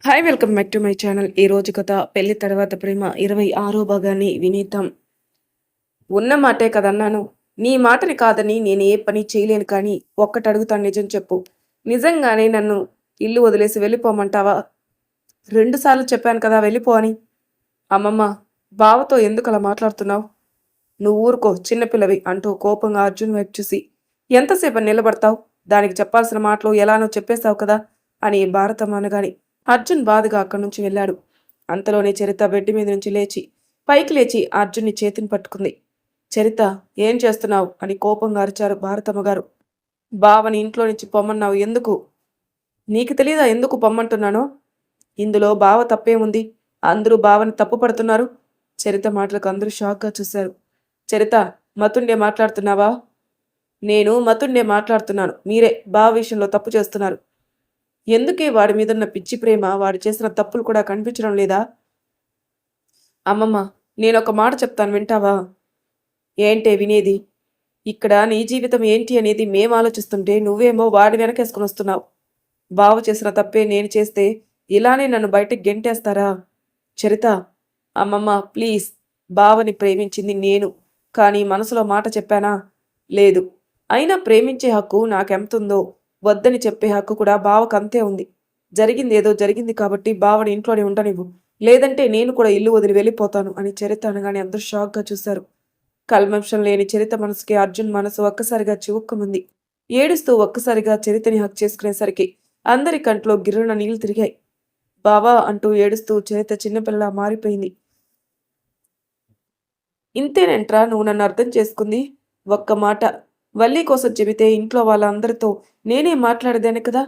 Hi welcome back to my channel. ఈ రోజు కథ పెళ్లి తర్వాత ప్రేమ 26 భాగాన్ని వినీతం. ఉన్న మాటే కదన్నాను. నీ మాటని కాదని నేను ఏ పని చేయలేను, కానీ ఒక్కటి అడుగుతాను, నిజం చెప్పు. నిజంగానే నన్ను ఇల్లు వదిలేసి వెళ్ళిపోమంటావా? 2 సార్లు చెప్పాను కదా వెళ్ళిపో అని. అమ్మమ్మ, బావతో ఎందుకు అలా మాట్లాడుతున్నావు? నువ్వు ఊరుకో, చిన్నపిల్లవి అంటూ కోపంగా అర్జున్ వైపు చూసి, ఎంతసేపు నిలబడతావు? దానికి చెప్పాల్సిన మాటలు ఎలానో చెప్పేశావు కదా అని భారతం అనగాని అర్జున్ బాధగా అక్కడి నుంచి వెళ్ళాడు. అంతలోనే చరిత బెడ్ మీద నుంచి లేచి పైకి లేచి అర్జున్ని చేతిని పట్టుకుంది. చరిత, ఏం చేస్తున్నావు అని కోపంగా అరిచారు భారతమ్మ గారు. బావని ఇంట్లో నుంచి పొమ్మన్నావు, ఎందుకు? నీకు తెలీదా ఎందుకు పొమ్మంటున్నానో? ఇందులో బావ తప్పేముంది? అందరూ బావని తప్పు పడుతున్నారు. చరిత మాటలకు అందరూ షాక్గా చూశారు. చరిత, మతుండే మాట్లాడుతున్నావా? నేను మతుండే మాట్లాడుతున్నాను. మీరే బావ విషయంలో తప్పు చేస్తున్నారు. ఎందుకే వాడి మీదున్న పిచ్చి ప్రేమ, వాడు చేసిన తప్పులు కూడా కనిపించడం లేదా? అమ్మమ్మ, నేనొక మాట చెప్తాను, వింటావా? ఏంటే వినేది? ఇక్కడ నీ జీవితం ఏంటి అనేది మేం ఆలోచిస్తుంటే నువ్వేమో వాడి వెనకేసుకుని వస్తున్నావు. బావ చేసిన తప్పే నేను చేస్తే ఇలానే నన్ను బయటకు గెంటేస్తారా? చరిత, అమ్మమ్మ ప్లీజ్. బావని ప్రేమించింది నేను, కానీ మనసులో మాట చెప్పానా? లేదు. అయినా ప్రేమించే హక్కు నాకెంతుందో వద్దని చెప్పే హక్కు కూడా బావకు అంతే ఉంది. జరిగింది ఏదో జరిగింది కాబట్టి బావని ఇంట్లోనే ఉండనివ్వు, లేదంటే నేను కూడా ఇల్లు వదిలి వెళ్ళిపోతాను అని చరిత అనగానే అందరూ షాక్గా చూశారు. కల్మషం లేని చరిత మనసుకి అర్జున్ మనసు ఒక్కసారిగా చివుక్కుమంది. ఏడుస్తూ ఒక్కసారిగా చరితని హక్ చేసుకునేసరికి అందరి కంట్లో గిర్రున నీళ్లు తిరిగాయి. బావా అంటూ ఏడుస్తూ చరిత చిన్నపిల్లలా మారిపోయింది. ఇంతేనేంట్రా నువ్వు నన్ను అర్థం చేసుకుంది? ఒక్క మాట వల్లి కోసం చెబితే ఇంట్లో వాళ్ళందరితో నేనే మాట్లాడేదాన్ని కదా.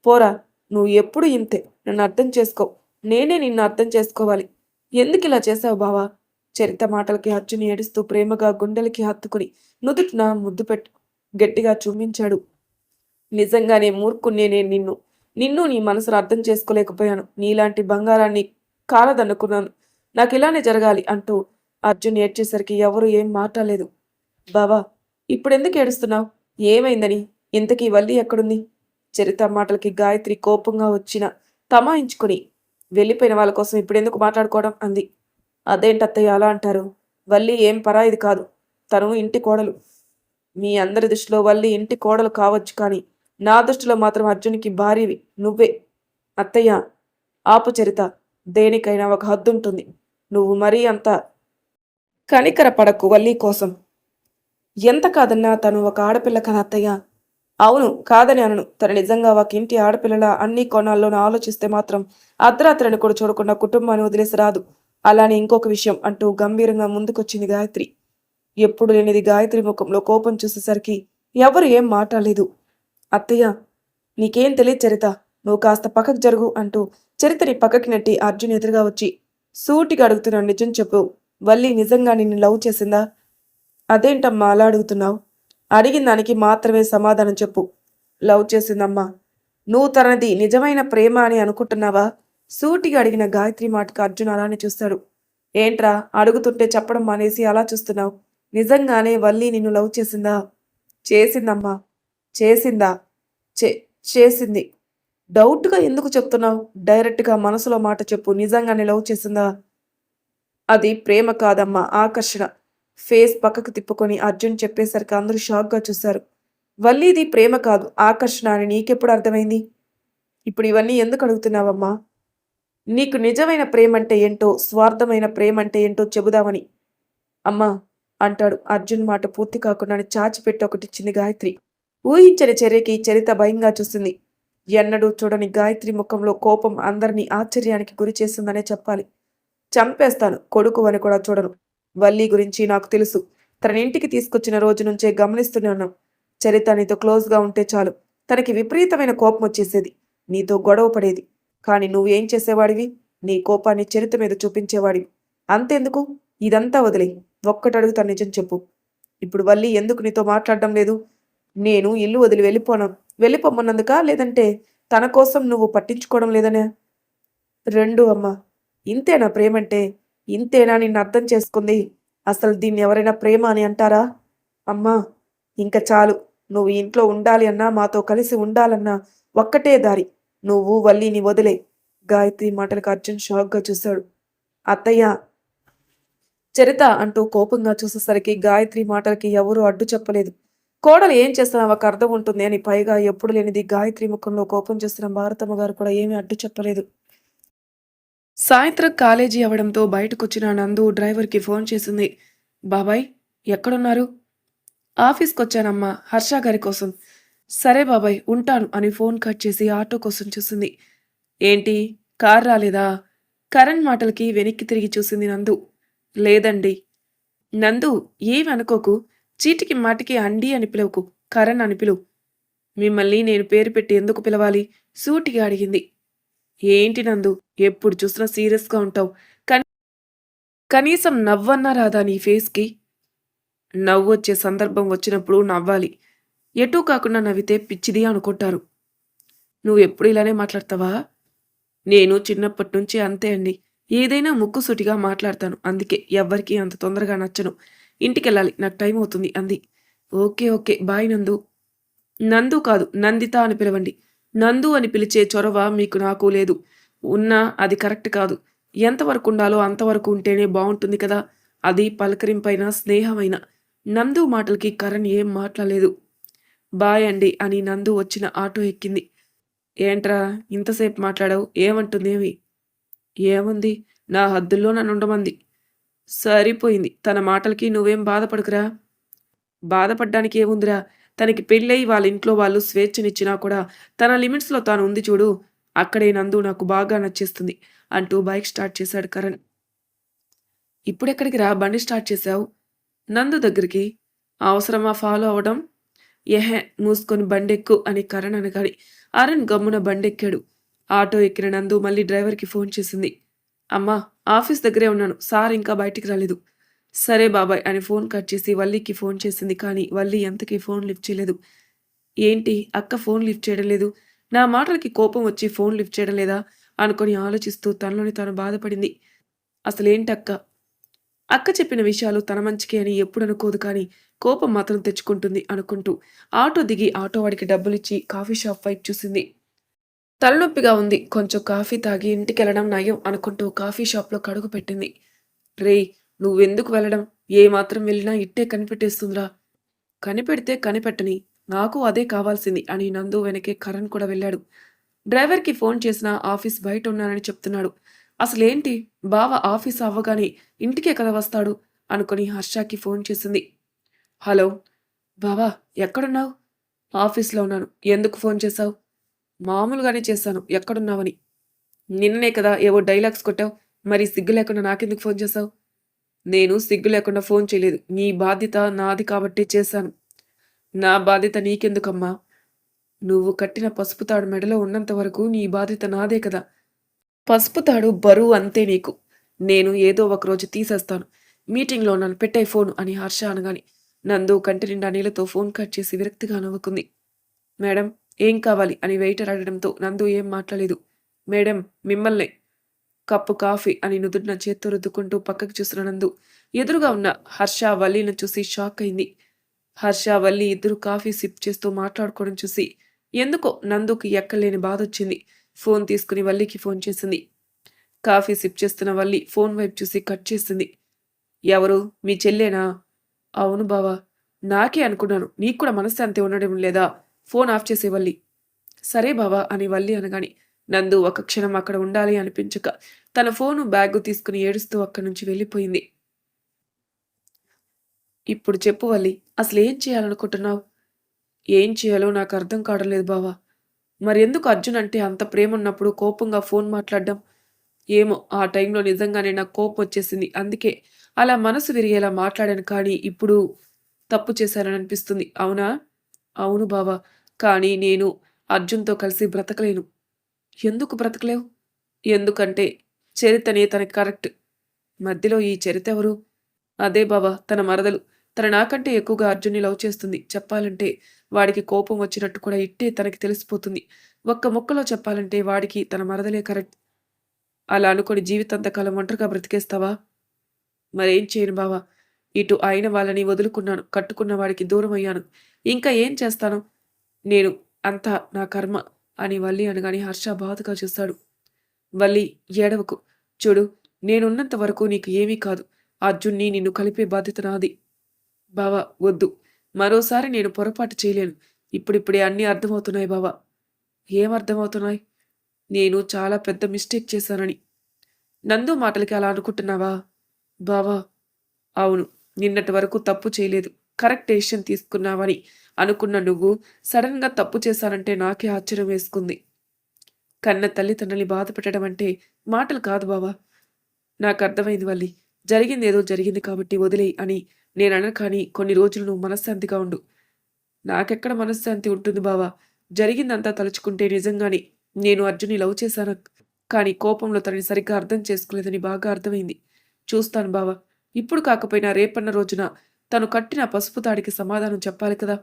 పోరా, నువ్వు ఎప్పుడు ఇంతే. నన్ను అర్థం చేసుకో, నేనే నిన్ను అర్థం చేసుకోవాలి. ఎందుకు ఇలా చేశావు బావా? చరిత మాటలకి అర్జున్ ఏడుస్తూ ప్రేమగా గుండెలకి హత్తుకుని నుదుటిన ముద్దు పెట్టు గట్టిగా చూపించాడు. నిజంగానే మూర్ఖుణ్ణే నేను. నిన్ను నీ మనసును అర్థం చేసుకోలేకపోయాను. నీలాంటి బంగారాన్ని కాలదనుకున్నాను. నాకు ఇలానే జరగాలి అంటూ అర్జున్ ఏడ్చేసరికి ఎవరూ ఏం మాట్లాడలేదు. బావా, ఇప్పుడెందుకు ఏడుస్తున్నావు? ఏమైందని? ఇంతకీ వల్లి ఎక్కడుంది? చరిత మాటలకి గాయత్రి కోపంగా వచ్చిన తమాయించుకుని, వెళ్ళిపోయిన వాళ్ళ కోసం ఇప్పుడెందుకు మాట్లాడుకోవడం అంది. అదేంటత్తయ్య అలా అంటారు? వల్లి ఏం పరాయిది కాదు. తను ఇంటి కోడలు. మీ అందరి దృష్టిలో వల్లి ఇంటి కోడలు కావచ్చు, కానీ నా దృష్టిలో మాత్రం అర్జునికి భార్యవి నువ్వే. అత్తయ్య, ఆపు చరిత. దేనికైనా ఒక హద్దుంటుంది. నువ్వు మరీ అంత కనికర పడకు వల్లి కోసం. ఎంత కాదన్నా తను ఒక ఆడపిల్ల కదా అత్తయ్య. అవును, కాదని అనను. తను నిజంగా ఒక ఇంటి ఆడపిల్లలా అన్ని కోణాల్లోనూ ఆలోచిస్తే మాత్రం అర్ధరాత్రిని కూడా చూడకుండా కుటుంబాన్ని వదిలేసి రాదు. అలానే ఇంకొక విషయం అంటూ గంభీరంగా ముందుకొచ్చింది గాయత్రి. ఎప్పుడు లేనిది గాయత్రి ముఖంలో కోపం చూసేసరికి ఎవరు ఏం మాట్లాడలేదు. అత్తయ్య, నీకేం తెలియదు చరిత. నువ్వు కాస్త పక్కకు జరుగు అంటూ చరితని పక్కకి నెట్టి అర్జున్ ఎదురుగా వచ్చి సూటిగా అడుగుతున్నాను, నిజం చెప్పు. వల్లి నిజంగా నిన్ను లవ్ చేసిందా? అదేంటమ్మా అలా అడుగుతున్నావు? అడిగిన దానికి మాత్రమే సమాధానం చెప్పు. లవ్ చేసిందమ్మా. నువ్వు తనది నిజమైన ప్రేమ అని అనుకుంటున్నావా? సూటిగా అడిగిన గాయత్రి మాటకు అర్జున్ అలానే చూస్తాడు. ఏంట్రా అడుగుతుంటే చెప్పడం మానేసి అలా చూస్తున్నావు? నిజంగానే వల్లి నిన్ను లవ్ చేసిందా? చేసిందమ్మా. చేసిందా? చే చేసింది. డౌట్గా ఎందుకు చెప్తున్నావు? డైరెక్ట్గా మనసులో మాట చెప్పు. నిజంగానే లవ్ చేసిందా? అది ప్రేమ కాదమ్మా, ఆకర్షణ. ఫేస్ పక్కకు తిప్పుకొని అర్జున్ చెప్పేసరికి అందరూ షాక్గా చూశారు. వల్లీది ప్రేమ కాదు, ఆకర్షణ అని నీకెప్పుడు అర్థమైంది? ఇప్పుడు ఇవన్నీ ఎందుకు అడుగుతున్నావమ్మా? నీకు నిజమైన ప్రేమంటే ఏంటో, స్వార్థమైన ప్రేమంటే ఏంటో చెబుదామని. అమ్మా అంటాడు. అర్జున్ మాట పూర్తి కాకుండానే చాచిపెట్టి ఒకటిచ్చింది గాయత్రి. ఊహించని చర్యకి చరిత భయంగా చూసింది. ఎన్నడూ చూడని గాయత్రి ముఖంలో కోపం అందరినీ ఆశ్చర్యానికి గురి చేసిందనే చెప్పాలి. చంపేస్తాను, కొడుకు అని కూడా చూడను. వల్లి గురించి నాకు తెలుసు. తన ఇంటికి తీసుకొచ్చిన రోజు నుంచే గమనిస్తూనే ఉన్నాం. చరిత నీతో క్లోజ్గా ఉంటే చాలు తనకి విపరీతమైన కోపం వచ్చేసేది. నీతో గొడవ పడేది. కానీ నువ్వేం చేసేవాడివి? నీ కోపాన్ని చరిత మీద చూపించేవాడివి. అంతెందుకు? ఇదంతా వదిలే. ఒక్కటడుగుతాను, నిజం చెప్పు. ఇప్పుడు వల్లి ఎందుకు నీతో మాట్లాడడం లేదు? నేను ఇల్లు వదిలి వెళ్ళిపోమన్నందుకా, లేదంటే తన కోసం నువ్వు పట్టించుకోవడం లేదనే? రెండు అమ్మా. ఇంతేనా ప్రేమంటే? ఇంతేనా నిన్ను అర్థం చేసుకుంది? అసలు దీన్ని ఎవరైనా ప్రేమ అని అంటారా? అమ్మా, ఇంక చాలు. నువ్వు ఇంట్లో ఉండాలి అన్నా, మాతో కలిసి ఉండాలన్నా ఒక్కటే దారి. నువ్వు వల్లిని వదిలే. గాయత్రి మాటలకు అర్జున్ షాక్గా చూశాడు. అత్తయ్య, చరిత అంటూ కోపంగా చూసేసరికి గాయత్రి మాటలకి ఎవరూ అడ్డు చెప్పలేదు. కోడలు ఏం చేసినా ఒక అర్థం ఉంటుంది అని, పైగా ఎప్పుడు లేనిది గాయత్రి ముఖంలో కోపం చూసిన భారతమ్మ గారు కూడా ఏమీ అడ్డు చెప్పలేదు. సాయంత్రం కాలేజీ అవడంతో బయటకొచ్చిన నందు డ్రైవర్కి ఫోన్ చేసింది. బాబాయ్, ఎక్కడున్నారు? ఆఫీస్కొచ్చానమ్మా, హర్ష గారి కోసం. సరే బాబాయ్, ఉంటాను అని ఫోన్ కట్ చేసి ఆటో కోసం చూసింది. ఏంటి, కార్ రాలేదా? కరణ్ మాటలకి వెనక్కి తిరిగి చూసింది నందు. లేదండి. నందు, ఏమనుకోకు. చీటికి మాటికి అండి అని పిలవకు, కరణ్ అని పిలువు. మిమ్మల్ని నేను పేరు పెట్టి ఎందుకు పిలవాలి? సూటిగా అడిగింది. ఏంటి నందు, ఎప్పుడు చూసినా సీరియస్గా ఉంటావు. కనీసం నవ్వన్నా రాదా నీ ఫేస్కి? నవ్వొచ్చే సందర్భం వచ్చినప్పుడు నవ్వాలి. ఎటూ కాకుండా నవ్వితే పిచ్చిది అనుకుంటారు. నువ్వెప్పుడు ఇలానే మాట్లాడతావా? నేను చిన్నప్పటి నుంచి అంతే అండి. ఏదైనా ముక్కుసూటిగా మాట్లాడతాను. అందుకే ఎవ్వరికీ అంత తొందరగా నచ్చను. ఇంటికెళ్ళాలి, నాకు టైం అవుతుంది అంది. ఓకే ఓకే, బాయ్ నందు. నందు కాదు, నందిత అని పిలవండి. నందు అని పిలిచే చొరవ మీకు నాకు లేదు. ఉన్నా అది కరెక్ట్ కాదు. ఎంతవరకు ఉండాలో అంతవరకు ఉంటేనే బావుంటుంది కదా! అది పలకరింపైన, స్నేహమైన. నందు మాటలకి కరణ్ ఏం మాట్లాడలేదు. బాయ్ అండి అని నందు వచ్చిన ఆటో ఎక్కింది. ఏంట్రా ఇంతసేపు మాట్లాడావు? ఏమంటుందేమి? ఏముంది, నా హద్దుల్లో నన్నుండమంది. సరిపోయింది. తన మాటలకి నువ్వేం బాధపడకురా. బాధపడ్డానికి ఏముందిరా? తనకి పెళ్ళై వాళ్ళ ఇంట్లో వాళ్ళు స్వేచ్ఛనిచ్చినా కూడా తన లిమిట్స్‌లో తాను ఉంది చూడు. అక్కడే నందు నాకు బాగా నచ్చేస్తుంది అంటూ బైక్ స్టార్ట్ చేశాడు కరణ్. ఇప్పుడెక్కడికి రా బండి స్టార్ట్ చేశావు? నందు దగ్గరికి. అవసరమా ఫాలో అవ్వడం? ఎహె, మూసుకొని బండెక్కు అని కరణ్ అనగాని అరుణ్ గమ్మున బండెక్కాడు. ఆటో ఎక్కిన నందు మళ్ళీ డ్రైవర్కి ఫోన్ చేసింది. అమ్మా, ఆఫీస్ దగ్గరే ఉన్నాను. సార్ ఇంకా బయటికి రాలేదు. సరే బాబాయ్ అని ఫోన్ కట్ చేసి వల్లికి ఫోన్ చేసింది. కానీ వల్లి ఎంతకీ ఫోన్ లిఫ్ట్ చేయలేదు. ఏంటి, అక్క ఫోన్ లిఫ్ట్ చేయడం లేదు? నా మాటలకి కోపం వచ్చి ఫోన్ లిఫ్ట్ చేయడం లేదా అనుకొని ఆలోచిస్తూ తనలోని తాను బాధపడింది. అసలేంటక్క? అక్క చెప్పిన విషయాలు తన మంచికే అని ఎప్పుడు అనుకోదు, కానీ కోపం మాత్రం తెచ్చుకుంటుంది అనుకుంటూ ఆటో దిగి ఆటో వాడికి డబ్బులిచ్చి కాఫీ షాప్ వైపు చూసింది. తలనొప్పిగా ఉంది, కొంచెం కాఫీ తాగి ఇంటికెళ్ళడం నయం అనుకుంటూ కాఫీ షాప్లో కడుగు పెట్టింది. రేయ్, నువ్వెందుకు వెళ్ళడం? ఏమాత్రం వెళ్ళినా ఇట్టే కనిపెట్టేస్తుందిరా. కనిపెడితే కనిపెట్టని, నాకు అదే కావాల్సింది అని నందు వెనకే కరణ్ కూడా వెళ్ళాడు. డ్రైవర్కి ఫోన్ చేసినా ఆఫీస్ బయట ఉన్నానని చెప్తున్నాడు. అసలేంటి, బావ ఆఫీస్ అవ్వగానే ఇంటికే కదా వస్తాడు అనుకుని హర్షకి ఫోన్ చేసింది. హలో బావా, ఎక్కడున్నావు? ఆఫీస్లో ఉన్నాను. ఎందుకు ఫోన్ చేశావు? మామూలుగానే చేశాను, ఎక్కడున్నావని. నిన్ననే కదా ఏవో డైలాగ్స్ కొట్టావు, మరి సిగ్గు లేకుండా నాకెందుకు ఫోన్ చేశావు? నేను సిగ్గు లేకుండా ఫోన్ చేయలేదు. నీ బాధ్యత నాది కాబట్టి చేశాను. నా బాధ్యత నీకెందుకమ్మా? నువ్వు కట్టిన పసుపు తాడు మెడలో ఉన్నంత వరకు నీ బాధ్యత నాదే కదా. పసుపు తాడు బరువు అంతే నీకు. నేను ఏదో ఒకరోజు తీసేస్తాను. మీటింగ్లో నన్ను పెట్టే ఫోను అని హర్ష అనగాని నందు కంటి నిండా నీళ్లతో ఫోన్ కట్ చేసి విరక్తిగా నవ్వుకుంది. మేడం, ఏం కావాలి అని వెయిటర్ అడగడంతో నందు ఏం మాట్లాడలేదు. మేడం, మిమ్మల్నే. కప్పు కాఫీ అని నుదుటిన చేత్తో రుద్దుకుంటూ పక్కకి చూసిన నందు ఎదురుగా ఉన్న హర్ష వల్లిని చూసి షాక్ అయింది. హర్ష వల్లి ఇద్దరు కాఫీ సిప్ చేస్తూ మాట్లాడుకోవడం చూసి ఎందుకో నందుకి ఎక్కలేని బాధొచ్చింది. ఫోన్ తీసుకుని వల్లికి ఫోన్ చేసింది. కాఫీ సిప్ చేస్తున్న వల్లి ఫోన్ వైపు చూసి కట్ చేసింది. ఎవరు, మీ చెల్లేనా? అవును బావా. నాకే అనుకున్నాను, నీకు కూడా మనశ్శాంతి ఉండడం లేదా? ఫోన్ ఆఫ్ చేసే వల్లి. సరే బావా అని వల్లి అనగాని నందు ఒక క్షణం అక్కడ ఉండాలి అనిపించక తన ఫోను బ్యాగు తీసుకుని ఏడుస్తూ అక్కడి నుంచి వెళ్ళిపోయింది. ఇప్పుడు చెప్పు వల్లి, అసలేం చేయాలనుకుంటున్నావు? ఏం చేయాలో నాకు అర్థం కావడం లేదు బావా. మరెందుకు అర్జున్ అంటే అంత ప్రేమున్నప్పుడు కోపంగా ఫోన్ మాట్లాడ్డం? ఏమో, ఆ టైంలో నిజంగానే నాకు కోపం వచ్చేసింది. అందుకే అలా మనసు విరిగేలా మాట్లాడాను, కానీ ఇప్పుడు తప్పు చేశానని అనిపిస్తుంది. అవునా? అవును బావా. కానీ నేను అర్జున్‌తో కలిసి బ్రతకలేను. ఎందుకు బ్రతకలేవు? ఎందుకంటే చరితనే తనకి కరెక్ట్. మధ్యలో ఈ చరిత ఎవరు? అదే బావ, తన మరదలు. తను నాకంటే ఎక్కువగా అర్జున్‌ని లవ్ చేస్తుంది. చెప్పాలంటే వాడికి కోపం వచ్చినట్టు కూడా ఇట్టే తనకి తెలిసిపోతుంది. ఒక్క ముక్కలో చెప్పాలంటే వాడికి తన మరదలే కరెక్ట్. అలా అనుకోని జీవితాంతకాలం ఒంటరిగా బ్రతికేస్తావా? మరేం చేయను బావ. ఇటు అయిన వాళ్ళని వదులుకున్నాను. కట్టుకున్న వాడికి దూరమయ్యాను. ఇంకా ఏం చేస్తాను? నేను అంతా నా కర్మ అని వల్లి అనగానే హర్ష బాధగా చూశాడు. వల్లి ఏడవకు. చూడు, నేనున్నంత వరకు నీకు ఏమీ కాదు. అర్జున్ని నిన్ను కలిపే బాధ్యత నాది. బావా వద్దు. మరోసారి నేను పొరపాటు చేయలేను. ఇప్పుడిప్పుడే అన్నీ అర్థమవుతున్నాయి బావా. ఏం అర్థమవుతున్నాయి? నేను చాలా పెద్ద మిస్టేక్ చేశానని. నందు మాటలకి అలా అనుకుంటున్నావా? బావా అవును. నిన్నటి వరకు తప్పు చేయలేదు. కరెక్ట్ డెసిషన్ తీసుకున్నావని అనుకున్న నువ్వు సడన్‌గా తప్పు చేశానంటే నాకే ఆశ్చర్యం వేసుకుంది. కన్న తల్లిదండ్రుల్ని బాధ పెట్టడం అంటే మాటలు కాదు బావా. నాకర్థమైంది వల్లి. జరిగిందేదో జరిగింది కాబట్టి వదిలేయ్ అని నేననను కానీ కొన్ని రోజులు నువ్వు మనశ్శాంతిగా ఉండు. నాకెక్కడ మనశ్శాంతి ఉంటుంది బావా. జరిగిందంతా తలుచుకుంటే నిజంగానే నేను అర్జున్‌ని లవ్ చేశాను. కానీ కోపంలో తనని సరిగ్గా అర్థం చేసుకోలేదని బాగా అర్థమైంది. చూస్తాను బావా. ఇప్పుడు కాకపోయినా రేపన్న రోజున తను కట్టిన పసుపు తాడికి సమాధానం చెప్పాలి కదా!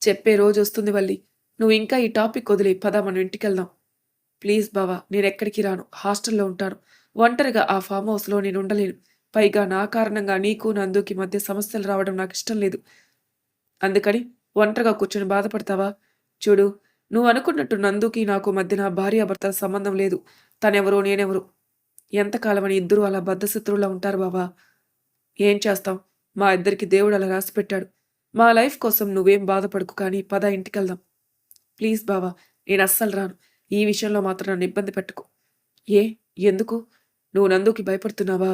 చెప్పే రోజొస్తుంది వల్లి. నువ్వింకా ఈ టాపిక్ వదిలేయ్. పద మనం ఇంటికెళ్దాం. ప్లీజ్ బావా నేనెక్కడికి రాను. హాస్టల్‌లో ఉంటాను. ఒంటరిగా ఆ ఫార్మ్ హౌస్‌లో నేనుండలేను. పైగా నా కారణంగా నీకు, నందుకి మధ్య సమస్యలు రావడం నాకిష్టం లేదు. అందుకని ఒంటరిగా కూర్చొని బాధపడతావా? చూడు, నువ్వనుకున్నట్టు నందుకి నాకు మధ్యన భార్యాభర్తల సంబంధం లేదు. తనెవరో, నేనెవరో. ఎంతకాలమని ఇద్దరూ అలా బద్ధశత్రువుల్లా ఉంటారు బావా? ఏం చేస్తాం? మా ఇద్దరికి దేవుడు అలా రాసిపెట్టాడు. మా లైఫ్ కోసం నువ్వేం బాధపడకు కానీ పద ఇంటికెళ్దాం. ప్లీజ్ బావా నేనస్సలు రాను. ఈ విషయంలో మాత్రం నన్ను ఇబ్బంది పెట్టకు. ఏ? ఎందుకు? నువ్వు నందుకి భయపడుతున్నావా?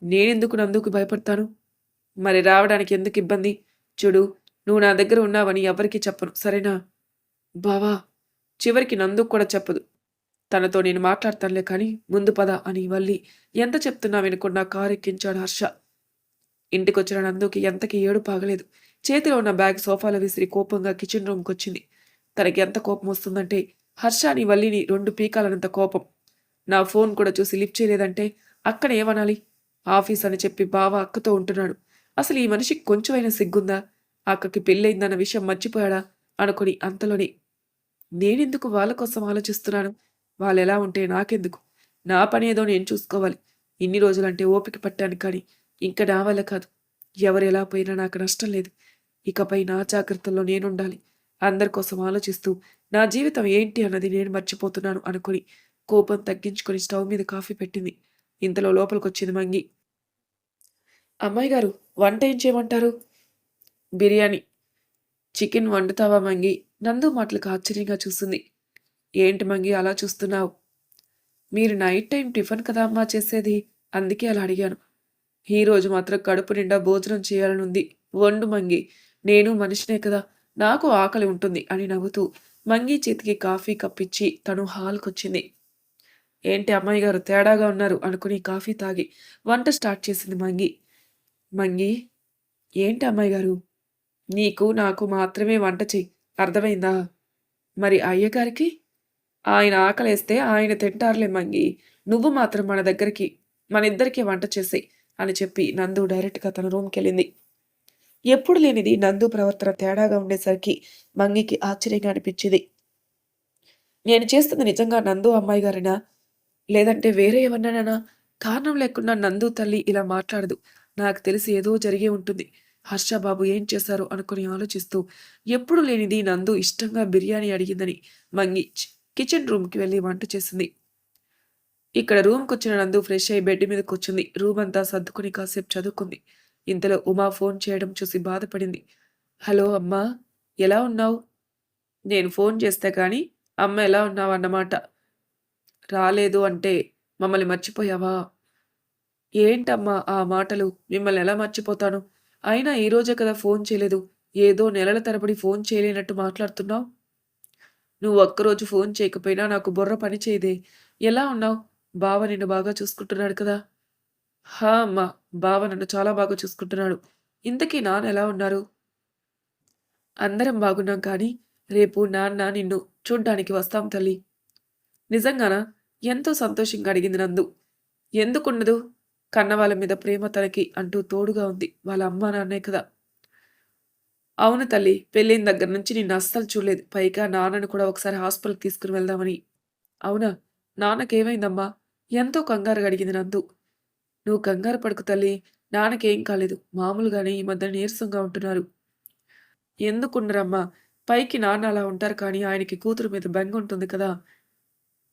నేనెందుకు నందుకి భయపడతాను? మరి రావడానికి ఎందుకు ఇబ్బంది? చూడు, నువ్వు నా దగ్గర ఉన్నావని ఎవరికీ చెప్పను. సరేనా? బావా! చివరికి నందుకు కూడా చెప్పదు. తనతో నేను మాట్లాడతానులే కానీ ముందు పద అని వల్లి ఎంత చెప్తున్నా వినకుండా కారెక్కించాడు హర్ష. ఇంటికొచ్చిన నందుకి ఎంతకీ ఏడుపు ఆగలేదు. చేతిలో ఉన్న బ్యాగ్ సోఫాలో విసిరి కోపంగా కిచెన్ రూమ్‌కొచ్చింది. తనకి ఎంత కోపం వస్తుందంటే హర్షని, వల్లిని 2 పీకాలనంత కోపం. నా ఫోన్ కూడా చూసి లిఫ్ట్ చేయలేదంటే అక్కడ ఏమనాలి? ఆఫీస్ అని చెప్పి బావ అక్కతో ఉంటున్నాడు. అసలు ఈ మనిషికి కొంచెమైనా సిగ్గుందా? అక్కకి పెళ్లయిందన్న విషయం మర్చిపోయాడా? అనుకుని అంతలోనే నేనెందుకు వాళ్ళ కోసం ఆలోచిస్తున్నాను? వాళ్ళెలా ఉంటే నాకెందుకు? నా పనేదో నేను చూసుకోవాలి. ఇన్ని రోజులంటే ఓపిక పట్టాను కానీ, ఇంక నా వల్ల కాదు. ఎవరెలా పోయినా నాకు నష్టం లేదు. ఇకపై నా జాగ్రత్తల్లో నేనుండాలి. అందరి కోసం ఆలోచిస్తూ, నా జీవితం ఏంటి అన్నది నేను మర్చిపోతున్నాను అనుకుని, కోపం తగ్గించుకొని స్టవ్ మీద కాఫీ పెట్టింది. ఇంతలో లోపలికొచ్చింది మంగి. అమ్మాయి గారు వంట ఏం చేయమంటారు? బిర్యానీ. చికెన్ వండుతావా మంగి? నందు మాటలకు ఆశ్చర్యంగా చూస్తుంది. ఏంటి మంగి అలా చూస్తున్నావు? మీరు నైట్ టైం టిఫిన్ కదా అమ్మా చేసేది. అందుకే అలా అడిగాను. ఈరోజు మాత్రం కడుపు నిండా భోజనం చేయాలనుంది. వండు మంగి. నేను మనిషినే కదా! నాకు ఆకలి ఉంటుంది అని నవ్వుతూ మంగి చేతికి కాఫీ కప్పిచ్చి తను హాల్‌కొచ్చింది. ఏంటి అమ్మాయి గారు తేడాగా ఉన్నారు అనుకుని కాఫీ తాగి వంట స్టార్ట్ చేసింది మంగి. మంగి ఏంటి అమ్మాయి గారు? నీకు నాకు మాత్రమే వంట చెయ్యి. అర్థమైందా? మరి అయ్యగారికి? ఆయన ఆకలేస్తే ఆయన తింటారులే మంగి. నువ్వు మాత్రం మనిద్దరికీ వంట చేసేయి అని చెప్పి నందు డైరెక్ట్‌గా తన రూమ్‌కెళ్ళింది. ఎప్పుడు లేనిది నందు ప్రవర్తన తేడాగా ఉండేసరికి మంగికి ఆశ్చర్యంగా అనిపించింది. నేను చేస్తుంది నిజంగా నందు అమ్మాయి గారేనా? లేదంటే వేరే ఏమన్నానా? కారణం లేకుండా నందు తల్లి ఇలా మాట్లాడదు. నాకు తెలిసి ఏదో జరిగే ఉంటుంది. హర్ష బాబు ఏం చేశారో అనుకుని ఆలోచిస్తూ ఎప్పుడు లేనిది నందు ఇష్టంగా బిర్యానీ అడిగిందని మంగి కిచెన్ రూమ్‌కి వెళ్లి వంట చేసింది. ఇక్కడ రూమ్‌కొచ్చిన నందు ఫ్రెష్ అయ్యి బెడ్ మీద కూర్చుంది. రూమ్ అంతా సర్దుకుని కాసేపు చదువుకుంది. ఇంతలో ఉమా ఫోన్ చేయడం చూసి బాధపడింది. హలో అమ్మా! ఎలా ఉన్నావు? నేను ఫోన్ చేస్తే కానీ అమ్మ ఎలా ఉన్నావు అన్నమాట. రాలేదు అంటే మమ్మల్ని మర్చిపోయావా? ఏంటమ్మా ఆ మాటలు? మిమ్మల్ని ఎలా మర్చిపోతాను? అయినా ఈ రోజే కదా ఫోన్ చేయలేదు. ఏదో నెలల తరబడి ఫోన్ చేయలేనట్టు మాట్లాడుతున్నావు. నువ్వు ఒక్కరోజు ఫోన్ చేయకపోయినా నాకు బుర్ర పని చేయదే. ఎలా ఉన్నావు? బావ నిన్ను బాగా చూసుకుంటున్నాడు కదా? హా! అమ్మా! బావ నన్ను చాలా బాగా చూసుకుంటున్నాడు. ఇంతకీ నాన్న ఎలా ఉన్నారు? అందరం బాగున్నాం కానీ, రేపు నాన్న నిన్ను చూడ్డానికి వస్తాం తల్లీ. నిజంగానా? ఎంతో సంతోషంగా అడిగింది నందు. ఎందుకుండదు? కన్నవాళ్ళ మీద ప్రేమ తనకి అంటూ తోడుగా ఉంది. వాళ్ళ అమ్మా నాన్నే కదా! అవును తల్లి. పెళ్ళైన దగ్గర నుంచి నిన్ను అస్సలు చూడలేదు. పైగా నాన్నను కూడా ఒకసారి హాస్పిటల్‌కి తీసుకొని వెళ్దామని. అవునా? నాన్నకేమైందమ్మా? ఎంతో కంగారుగా అడిగింది నందు. నువ్వు కంగారు పడకు తల్లి. నాన్నకేం కాలేదు. మామూలుగానే ఈ మధ్య నీరసంగా ఉంటున్నారు. ఎందుకుండరమ్మా? పైకి నాన్న అలా ఉంటారు కానీ ఆయనకి కూతురు మీద బెంగుంటుంది కదా!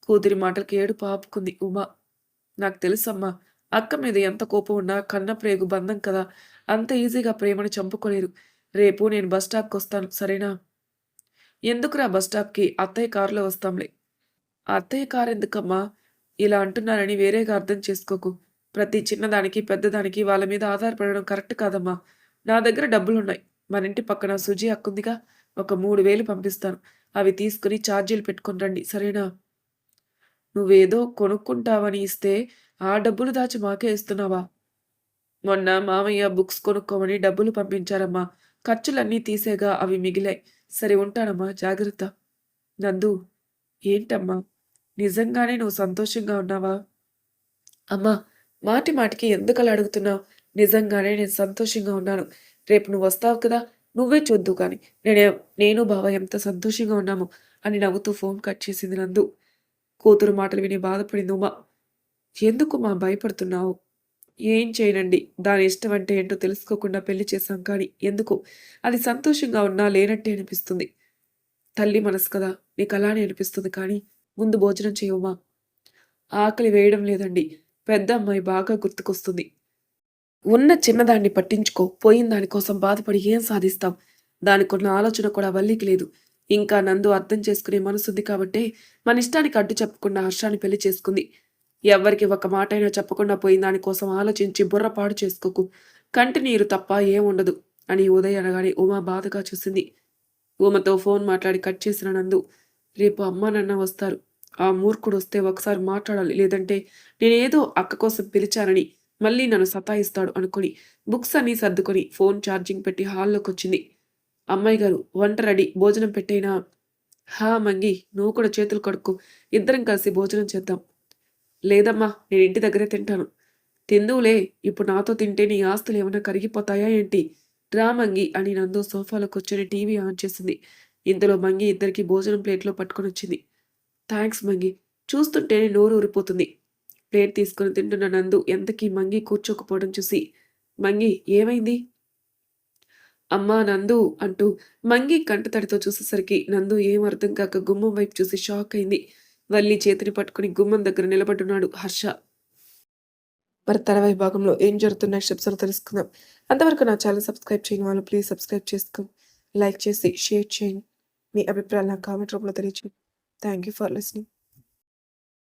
కూతురి మాటలకి ఏడుపు ఆపుకుంది ఉమ. నాకు తెలుసమ్మా. అక్క మీద ఎంత కోపం ఉన్నా కన్న ప్రేగు బంధం కదా! అంత ఈజీగా ప్రేమని చంపుకోలేరు. రేపు నేను బస్ స్టాప్‌కొస్తాను సరేనా? ఎందుకురా బస్ స్టాప్‌కి? అత్తయ్య కారులో వస్తాంలే. అత్తయ్య కారెందుకమ్మా? ఇలా అంటున్నారని వేరేగా అర్థం చేసుకోకు. ప్రతి చిన్నదానికి, పెద్దదానికి వాళ్ళ మీద ఆధారపడడం కరెక్ట్ కాదమ్మా. నా దగ్గర డబ్బులున్నాయి. మనింటి పక్కన సుజీ అక్కుందిగా. ఒక 3000 పంపిస్తాను. అవి తీసుకొని ఛార్జీలు పెట్టుకొని రండి సరేనా? నువ్వేదో కొనుక్కుంటావని ఇస్తే ఆ డబ్బులు దాచి మాకే ఇస్తున్నావా? మొన్న మామయ్య బుక్స్ కొనుక్కోమని డబ్బులు పంపించారమ్మా. ఖర్చులన్నీ తీసేగా అవి మిగిలాయి. సరే ఉంటానమ్మా జాగ్రత్త. నందు ఏంటమ్మా? నిజంగానే నువ్వు సంతోషంగా ఉన్నావా? అమ్మా మాటి మాటికి ఎందుకలా అడుగుతున్నావు? నిజంగానే నేను సంతోషంగా ఉన్నాను. రేపు నువ్వొస్తావు కదా! నువ్వే చూద్దువు కానీ. నేను బావ ఎంత సంతోషంగా ఉన్నామో అని నవ్వుతూ ఫోన్ కట్ చేసింది నందు. కూతురు మాటలు విని బాధపడింది ఉమ. ఎందుకుమా భయపడుతున్నావు? ఏం చేయనండి. దాని ఇష్టమంటే ఏంటో తెలుసుకోకుండా పెళ్లి చేశాం కానీ ఎందుకో అది సంతోషంగా ఉన్నా లేనట్టే అనిపిస్తుంది. తల్లి మనసు కదా! నీకలానే అనిపిస్తుంది కానీ ముందు భోజనం చెయ్యమ్మా. ఆకలి వేయడం లేదండి. పెద్ద అమ్మాయి బాగా గుర్తుకొస్తుంది. ఉన్న చిన్నదాన్ని పట్టించుకో. పోయిన దాని కోసం బాధపడి ఏం సాధిస్తాం? దానికున్న ఆలోచన కూడా వల్లికి లేదు. ఇంకా నందు అర్థం చేసుకునే మనసుంది కాబట్టే మనిష్టానికి అడ్డు చెప్పకుండా హర్షాన్ని పెళ్లి చేసుకుంది. ఎవ్వరికి ఒక మాటైనా చెప్పకుండా పోయిన దానికోసం ఆలోచించి బుర్ర పాడు చేసుకోకు. కంటి నీరు తప్ప ఏముండదు అని ఉదయ్ అనగానే ఉమా బాధగా చూసింది. ఉమతో ఫోన్ మాట్లాడి కట్ చేసిన నందు రేపు అమ్మా నాన్న వస్తారు. ఆ మూర్ఖుడొస్తే ఒకసారి మాట్లాడాలి. లేదంటే నేనేదో అక్క కోసం పిలిచానని మళ్ళీ నన్ను సతాయిస్తాడు అనుకుని బుక్స్ అన్నీ సర్దుకొని ఫోన్ ఛార్జింగ్ పెట్టి హాల్లోకొచ్చింది. అమ్మాయి గారు వంట రెడీ. భోజనం పెట్టేనా? హా మంగి నువ్వు కూడా చేతులు కడుక్కో. ఇద్దరం కలిసి భోజనం చేద్దాం. లేదమ్మా నేను ఇంటి దగ్గరే తింటాను. తిందువులే. ఇప్పుడు నాతో తింటే నీ ఆస్తులు ఏమైనా కరిగిపోతాయా ఏంటి? రా మంగి అని నందు సోఫాలో కూర్చొని టీవీ ఆన్ చేసింది. ఇంతలో మంగి ఇద్దరికి భోజనం ప్లేట్లో పట్టుకొనొచ్చింది. థాంక్స్ మంగి. చూస్తుంటేనే నోరు ఊరిపోతుంది. ప్లేట్ తీసుకొని తింటున్న నందు ఎంతకీ మంగి కూర్చోకపోవడం చూసి మంగి ఏమైంది? అమ్మా నందు అంటూ మంగి కంటతడితో చూసేసరికి నందు ఏం అర్థం కాక గుమ్మం వైపు చూసి షాక్ అయింది. వల్లి చేతిని పట్టుకుని గుమ్మం దగ్గర నిలబడున్నాడు హర్ష. మరి తర్వాయి భాగంలో ఏం జరుగుతున్న నెక్స్ట్ ఎపిసోడ్ తెలుసుకుందాం. అంతవరకు నా ఛానల్ సబ్స్క్రైబ్ చేయని వాళ్ళు ప్లీజ్ సబ్స్క్రైబ్ చేసుకో, లైక్ చేసి షేర్ చేయండి. మీ అభిప్రాయాలు నా కామెంట్ రూపంలో తెలియచేయండి. Thank you for listening.